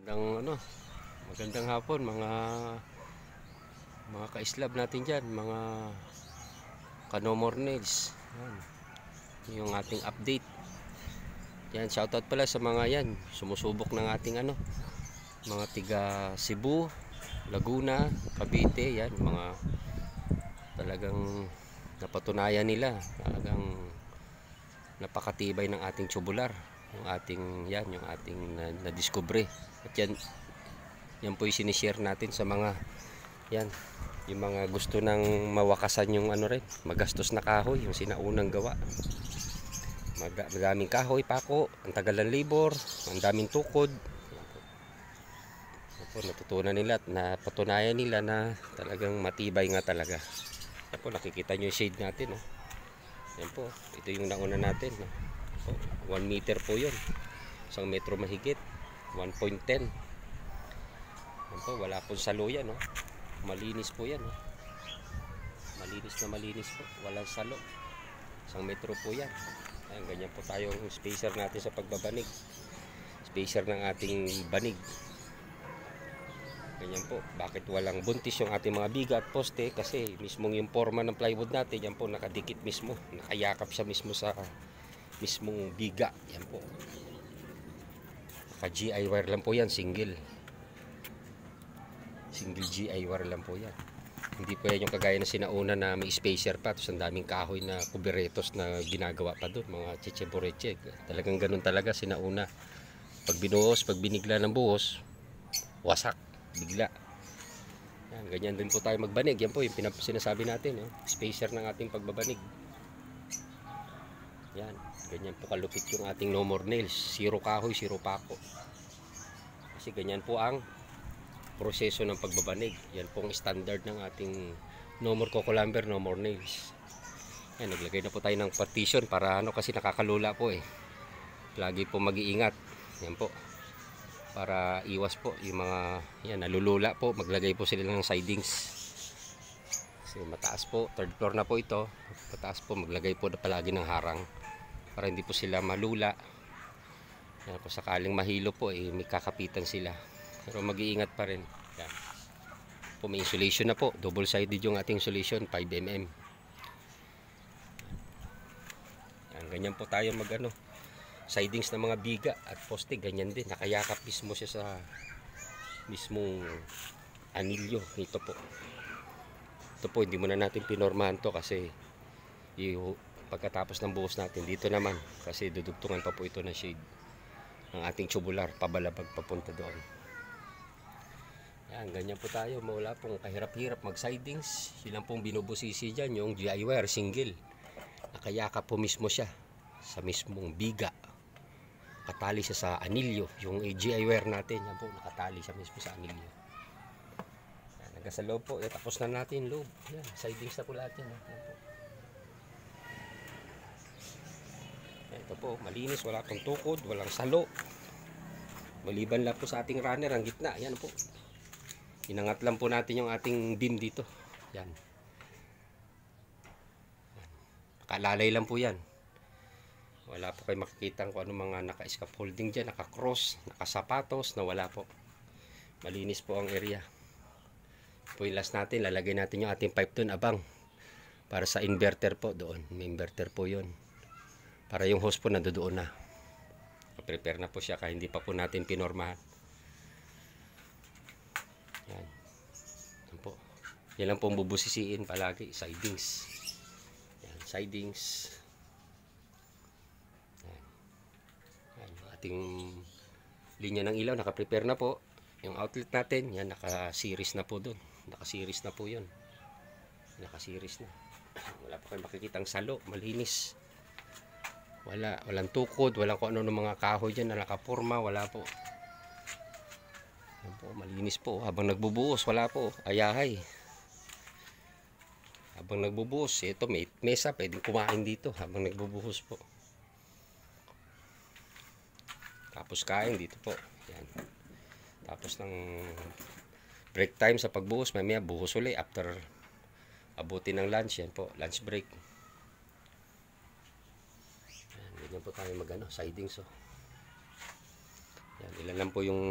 Magandang hapon mga ka-islab natin diyan, mga kanomornels. Yan, yung ating update. Yan, shoutout pala sa mga yan sumusubok ng ating mga tiga Cebu, Laguna, Cavite. Yan, mga talagang napatunayan nila, talagang napakatibay ng ating tubular, yung ating na-discover. At yan po yung sinishare natin sa mga yan, yung mga gusto nang mawakasan yung magastos na kahoy, yung sinaunang gawa. Madaming kahoy, pako, ang tagal ng labor, ang daming tukod. Natutunan nila at napatunayan nila na talagang matibay nga talaga. Yan po, nakikita nyo yung shade natin. Yan po, ito yung nauna natin. 1 meter po yun, 1 metro mahigit, 1.10. Yan po, wala pong salo yan. Malinis po yan. Malinis po, walang salo, 1 metro po yan. Ayan, ganyan po tayong spacer natin sa pagbabanig, spacer ng ating banig. Ganyan po. Bakit walang buntis yung ating mga biga at poste? Kasi mismong yung forma ng plywood natin, yan po nakadikit mismo, nakayakap siya mismo sa mismong biga. Yan po, naka GI wire lang po yan, single GI wire lang po yan. Hindi po yan yung kagaya na sinauna na may spacer pa, tapos ang daming kahoy na kuberetos na ginagawa pa doon, mga chiche-boreche. Talagang ganun talaga sinauna. Pag binuhos, pag binigla ng buhos, wasak bigla. Yan, ganyan din po tayo magbanig. Yan po yung sinasabi natin, spacer ng ating pagbabanig. Yan, ganyan po kalupit yung ating no more nails, zero kahoy, zero pako. Kasi ganyan po ang proseso ng pagbabanig. Yan pong standard ng ating no more coco lumber, no more nails. Yan, naglagay na po tayo ng partition para kasi nakakalula po lagi po mag-iingat. Yan po, para iwas po yung mga yan nalulula po, maglagay po sila ng sidings. Kasi mataas po, 3rd floor na po ito, mataas po, maglagay po na palagi ng harang para hindi po sila malula. Yan, kung sakaling mahilo po may kakapitan sila, pero mag-iingat pa rin. Yan po, may insulation na po, double sided yung ating insulation, 5mm. Yan, ganyan po tayo sidings ng mga biga at poste, ganyan din, nakayakap mismo siya sa mismong anilyo nito po. Ito po, hindi muna natin pinormahan to kasi pagkatapos ng buhos natin dito naman, kasi dudugtungan pa po ito ng shade ng ating tubular, pabalabag papunta doon. Yan, ganyan po tayo, wala pong kahirap-hirap mag sidings. Silang pong binubusisi dyan, yung GI wire single, nakayakap po mismo siya sa mismong biga, katali siya sa anilyo. Yung GI wire natin, yan po, nakatali siya mismo sa anilyo. Hanggang sa loob po, tapos na natin loob. Yan, sidings na po lahat yan. Yan po. Ito po, malinis, wala pong tukod, walang salo. Maliban lang po sa ating runner, ang gitna, yan po. Inangat lang po natin yung ating beam dito. Yan. Nakalalay lang po yan. Wala po kayo makikita kung ano mga naka-scaffolding dyan, naka-cross, naka-sapatos, na wala po. Malinis po ang area. Po yung last natin, lalagay natin yung ating pipe doon, abang. Para sa inverter po doon. May inverter po yun. Para yung hose po nandoon na. Prepare na po siya kaya hindi pa po natin pinormahan. Yan. Yan po. Yan lang po ang bubusisiin palagi, sidings. Yan, sidings. Ating linya ng ilaw naka-prepare na po. Yung outlet natin, yan naka-series na po doon. Naka-series na po 'yon. Naka-series na. Wala pa kayong makikitang salo, malinis. Walang tukod, walang kung ano ng mga kahoy diyan na nakaporma, wala po. Yan po, malinis po. Habang nagbubuhos, wala po ayahay. Habang nagbubuhos, ito may mesa, pwedeng kumain dito habang nagbubuhos po. Tapos kain dito po. Yan. Tapos ng break time sa pagbuhos, mamaya buhos ulit after abutin ng lunch. Yan po, lunch break. Yan, ganyan po tayo sidings. Yan, ilan lang po yung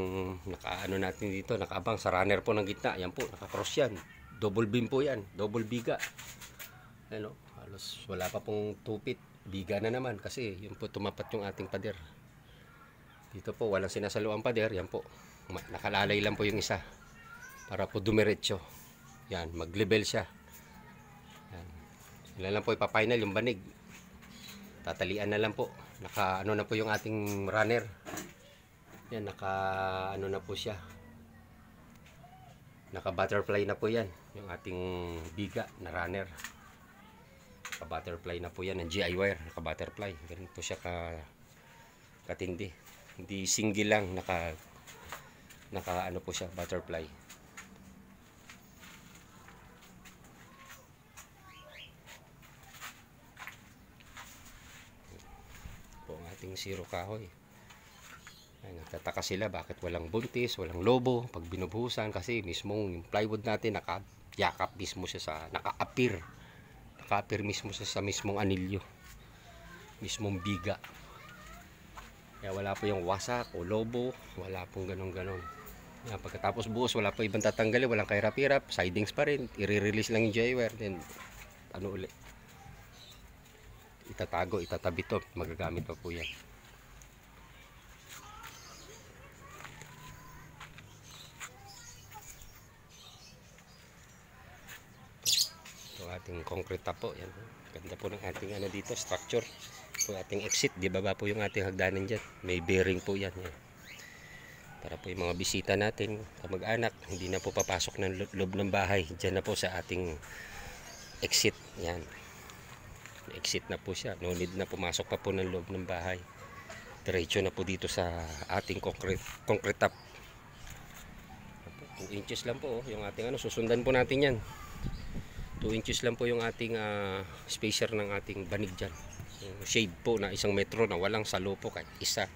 nakaano natin dito, nakaabang sa runner po ng gitna. Yan po, naka-cross yan. Double beam po yan, double biga. Ano, halos wala pa pong 2 feet. Biga na naman kasi yun po tumapat yung ating pader. Dito po walang sinasaluang pader. Yan po, nakalalay lang po yung isa para po dumiretso. Yan, mag-level siya. Yan. Ilan lang po ipa-final yung banig. Tatalian na lang po. Naka ano na po yung ating runner. Yan, naka ano na po siya. Naka butterfly na po yan. Yung ating biga na runner. Naka butterfly na po yan ng GI wire. Naka butterfly. Ganun po siya katindi. Hindi single lang. Naka ano po siya, butterfly. Po ang ating zero kahoy. Ay, nagtataka sila bakit walang buntis, walang lobo pag binubuhusan kasi mismong yung plywood natin nakayakap mismo siya sa naka-appear mismo siya sa mismong anilyo, mismong biga. Kaya wala po yung wasak o lobo, wala pong ganun. Yan, pagkatapos buhos wala po ibang tatanggalin, walang kahirap-hirap, sidings pa rin, i-release lang yung J-wire, then ano ulit, itatago, itatabi to, magagamit pa po yan. Ating concrete top po, yan. Ganda po ng ating ano dito, structure. Po ating exit, di baba po yung ating hagdanan diyan. May bearing po yan. Para po yung mga bisita natin, kamag-anak, hindi na po papasok ng loob ng bahay. Diyan na po sa ating exit. Yan. Exit na po siya. No need na pumasok pa po ng loob ng bahay. Diretso na po dito sa ating concrete top. 2 inches lang po yung ating ano, susundan po natin yan. 2 inches lang po yung ating spacer ng ating banig dyan. Yung shade po na 1 metro na walang salo po kahit isa.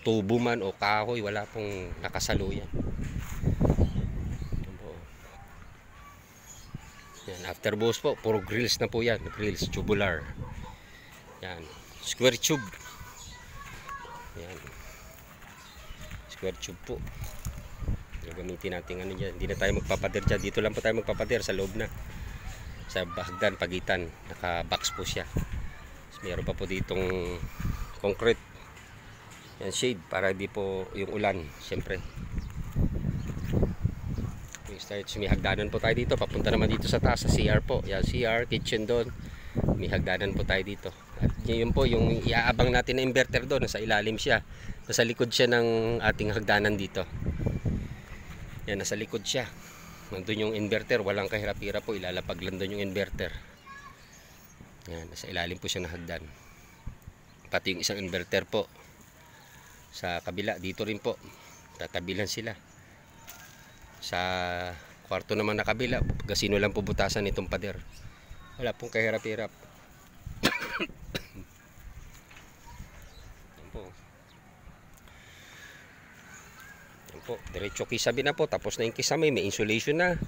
Tubo man o kahoy, wala pong nakasalo yan. Yan, after buhos po, puro grills na po yan. Grills, tubular. Yan, square tube. Yan. Square tube po. Gagamitin natin ano dyan. Hindi na tayo magpapader dyan. Dito lang po tayo magpapader sa loob na. Sa hagdan, pagitan. Naka-box po siya. So, mayroon pa po ditong concrete. Yan, shade. Para di po yung ulan. Siyempre. May hagdanan po tayo dito. Papunta naman dito sa taas. Sa CR po. Yan, CR, kitchen doon. May hagdanan po tayo dito. At yun po yung iaabang natin na inverter doon. Nasa ilalim siya. Nasa likod siya ng ating hagdanan dito. Yan, nasa likod siya. Nandun yung inverter. Walang kahirap-hirap po. Ilalapag lang doon yung inverter. Yan, nasa ilalim po siya na hagdan. Pati yung isang inverter po. Sa kabila, dito rin po. Tatabilan sila. Sa kwarto naman na kabila, gasino lang po butasan itong pader. Wala pong kahirap-hirap. Yan po. Po, diretso kisame na po, tapos na yung kisame, may insulation na.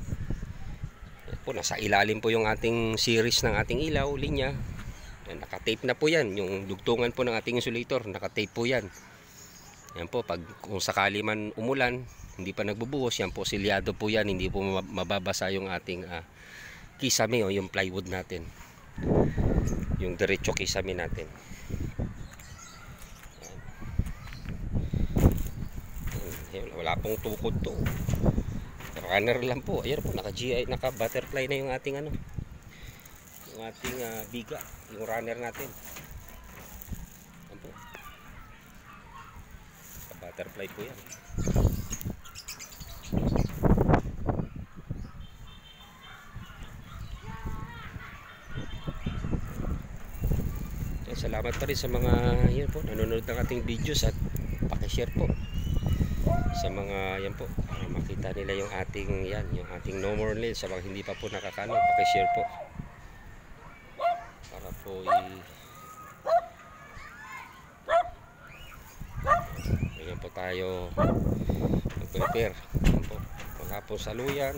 Yan po, nasa ilalim po yung ating series ng ating ilaw, linya. Yan, naka-tape na po yan, yung dugtungan po ng ating insulator, naka-tape po yan. Yan po, kung sakali man umulan, hindi pa nagbubuhos, yan po, silyado po yan, hindi po mababasa yung ating kisame o yung plywood natin. Yung diretso kisame natin. Wala pong tukod to. Runner lang po. Ayan po, naka-GI, naka-butterfly na yung ating ano. Yung ating biga, yung runner natin. Ayan po. Naka-butterfly po yan. Salamat pa rin sa mga yun po, nanonood ng ating videos at paki-share po. Sa mga yan po, para makita nila yung ating yan, yung ating no more nails. Sa mga hindi pa po nakakano, paki-share po para po ganyan po tayo mag-prepare. Wala po saluyan.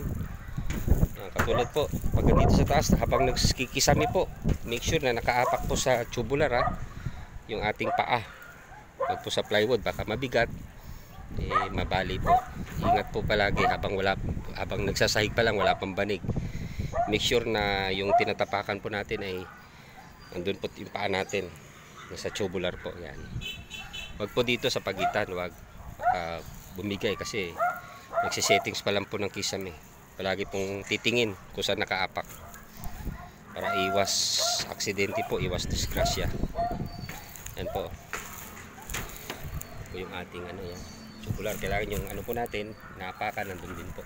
Katulad po, pag dito sa taas habang nagkikisami po, make sure na nakaapak po sa tubular yung ating paa. Pag po sa plywood baka mabigat. mabali po. Ingat po palagi habang nagsasahig pa lang, wala pang banig. Make sure na yung tinatapakan po natin ay andun po yung paa natin, nasa tubular po. Yan. Wag po dito sa pagitan, wag bumigay kasi nagsisettings pa lang po ng kisame. Palagi pong titingin kung saan nakaapak para iwas aksidente po, iwas disgrasya. Yan po. Ito yung ating yan, tubular. Kailangan yung po natin naapakan, nandun din po,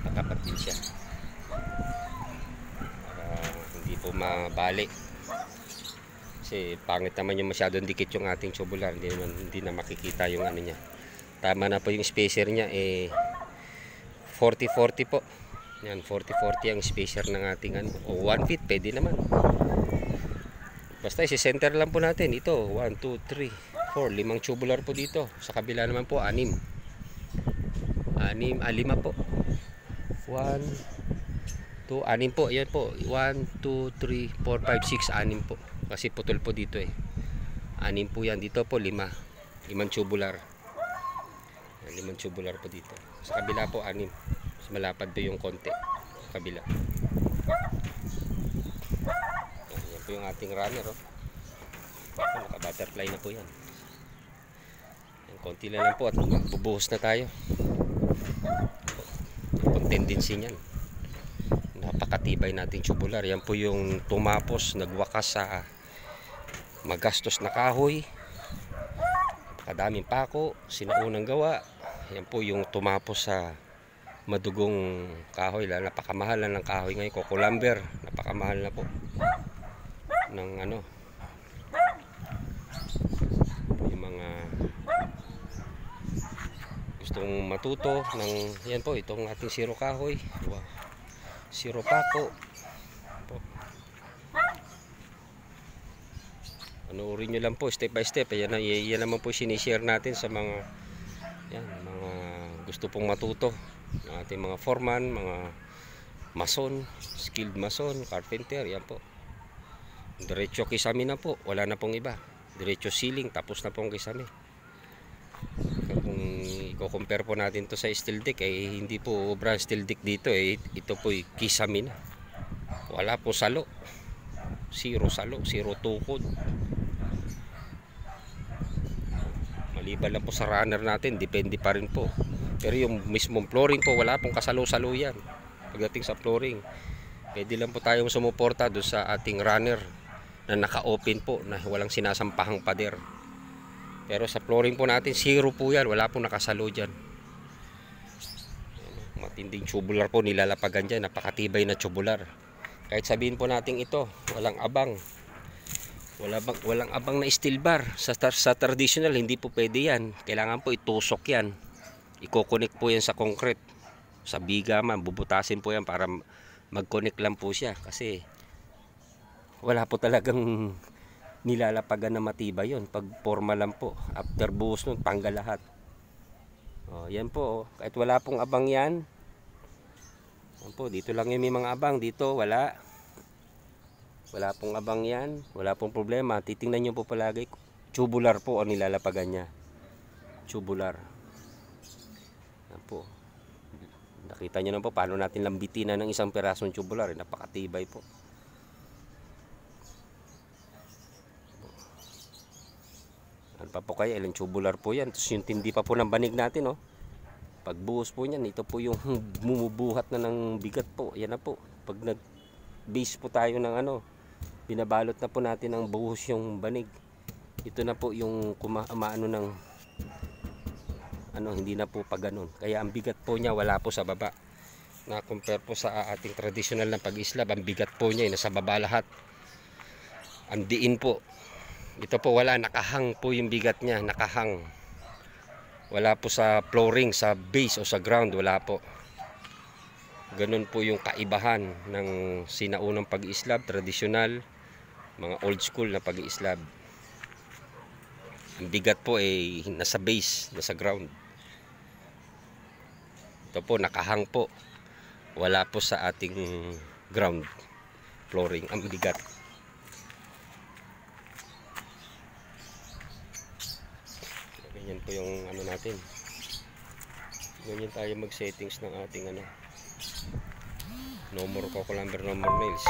natapat din siya para hindi po mabali. Kasi pangit naman yung masyadong dikit yung ating tubular, hindi na makikita yung niya. Tama na po yung spacer niya, 40-40 po. Yan, 40-40 ang spacer ng ating o 1 feet pwede naman. Basta i-center lang po natin ito. 1, 2, 3, 4, 5 tubular po dito. Sa kabila naman po 6. 5 po. 1, 2, 6 po. Yan po. 1, 2, 3, 4, 5, 6, 6 po. Kasi putol po dito 6 po yan. Dito po 5 tubular. 5 tubular po dito. Sa kabila po 6. Mas malapad po yung konti sa kabila. Yan po yung ating runner. Naka butterfly na po yan. Konti lang po at bubuhos na tayo. Yung tendency niyan, napakatibay nating tubular. Yan po yung tumapos, nagwakas sa magastos na kahoy, napakadaming pako, sinaunang gawa. Yan po yung tumapos sa madugong kahoy. Napakamahal na ng kahoy ngayon, coco lumber, napakamahal na po ng yung mga gustong matuto ng yan po, itong ating siro kahoy, siro pako po. Panoorin nyo lang po step by step. Yan naman po sinishare natin sa mga mga gusto pong matuto, ng ating mga foreman, mga mason, skilled mason, carpenter. Yan po, diretso kisame na po, wala na pong iba. Diretso ceiling, tapos na pong kisame. Kung i-compare po natin to sa steel deck, hindi po obra steel deck dito, ito po kisame na. Wala po salo, zero tukod. Maliban lang po sa runner natin, depende pa rin po. Pero yung mismong flooring po, wala pong kasalo-salo yan. Pagdating sa flooring, pwede lang po tayong sumuporta doon sa ating runner na naka-open po, na walang sinasampahang pader. Pero sa flooring po natin, zero po yan, wala pong nakasalo dyan. Matinding tubular po nilalapagan dyan, napakatibay na tubular. Kahit sabihin po natin ito, walang abang, walang abang na steel bar. Sa traditional, hindi po pwede yan. Kailangan po itusok yan, i-connect po yan sa concrete, sa biga man, bubutasin po yan para mag-connect lang po siya. Kasi wala po talagang nilalapagan na matibay yon. Pag forma lang po, after buhos nun, tanggal lahat. Yan po, kahit wala pong abang yan. Yan po, dito lang yung may mga abang, dito wala pong abang yan, wala pong problema. Titingnan nyo po palagi, tubular po ang nilalapagan nya, tubular. Yan po, nakita nyo na po paano natin lambitin ng isang perasong tubular. Napakatibay po. Ano pa po kaya, ilang tubular po yan. Tapos yung tindi pa po ng banig natin, pagbuhos po niyan, ito po yung bumubuhat na ng bigat po. Yan na po, pag nag base po tayo ng binabalot na po natin ng buhos yung banig, ito na po yung kumaano ng hindi na po pa ganun. Kaya ang bigat po niya wala po sa baba, na compare po sa ating traditional na pag-islab. Ang bigat po niya nasa baba lahat. Ang diin po, ito po wala, nakahang po yung bigat niya, nakahang. Wala po sa flooring, sa base o sa ground, wala po. Ganun po yung kaibahan ng sinaunang pag-islab, traditional, mga old school na pag-islab. Ang bigat po nasa base, nasa ground. Ito po nakahang po, wala po sa ating ground flooring ang bigat. Ganyan po yung natin. Ganyan tayo mag settings ng ating ano, Nomor Cocolumber Nomor Nails.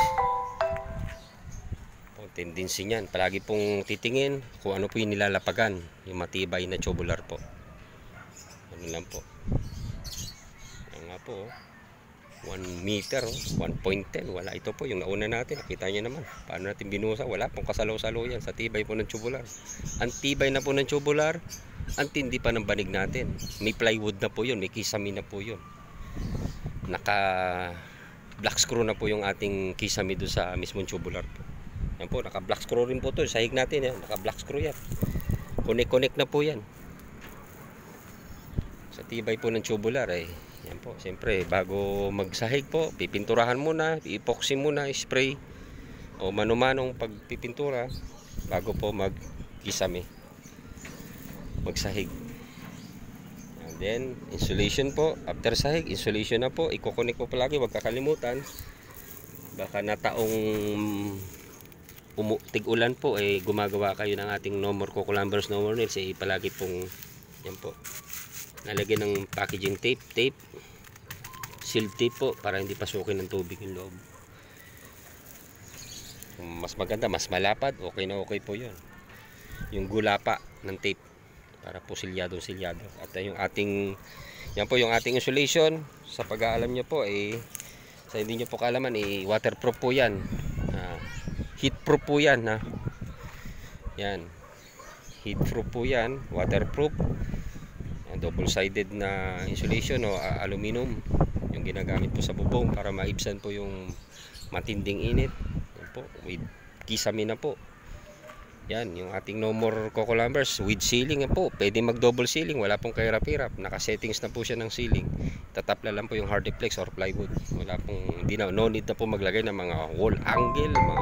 O, tendency niyan, palagi pong titingin kung ano po yung nilalapagan, yung matibay na tubular po. Ano lang po. Yan nga po, 1 meter, 1.10, wala. Ito po yung nauna natin, nakita nyo naman paano natin binusa, wala pong kasalo-salo yan sa tibay po ng tubular. Ang tibay na po ng tubular, ang tindi pa ng banig natin. May plywood na po yun, may kisame na po yun, naka black screw na po yung ating kisame doon sa mismong tubular po. Yan po, naka black screw rin po to, sahig natin yan, naka black screw yan, connect na po yan sa tibay po ng tubular. Yan po, siyempre bago magsahig po, pipinturahan muna, epoxy muna, spray o mano-manong pagpipintura bago po magkisame, magsahig. And then insulation po, after sahig, insulation na po, i-connect po palagi, huwag kakalimutan. Baka nataong tig-ulan po, gumagawa kayo ng ating Nomor Cocolumber Nomor Nails, palagi pong yan po, nalagyan ng packaging tape, seal tape po para hindi pasukin ng tubig yung loob. Mas maganda, mas malapad, okay na okay po yun. Yung gulapa ng tape para po silyado. At yung ating, yan po yung ating insulation. Sa pag-aalam nyo po, sa hindi nyo po kaalaman, waterproof po yan, heatproof po yan, ha? Yan, heatproof po yan, waterproof. Double-sided na insulation o aluminum yung ginagamit po sa bubong para maibsan po yung matinding init. Yan po, with kisame na po. Yan, yung ating Nomor Cocolumber with ceiling. Yan po, pwede mag double ceiling, wala pong kahirap-hirap, naka-settings na po siya ng ceiling. Tatapla lang po yung hardiplex or plywood. Wala pong, no need na po maglagay ng mga wall angle, mga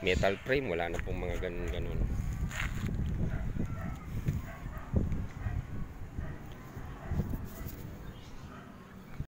metal frame, wala na pong mga ganun.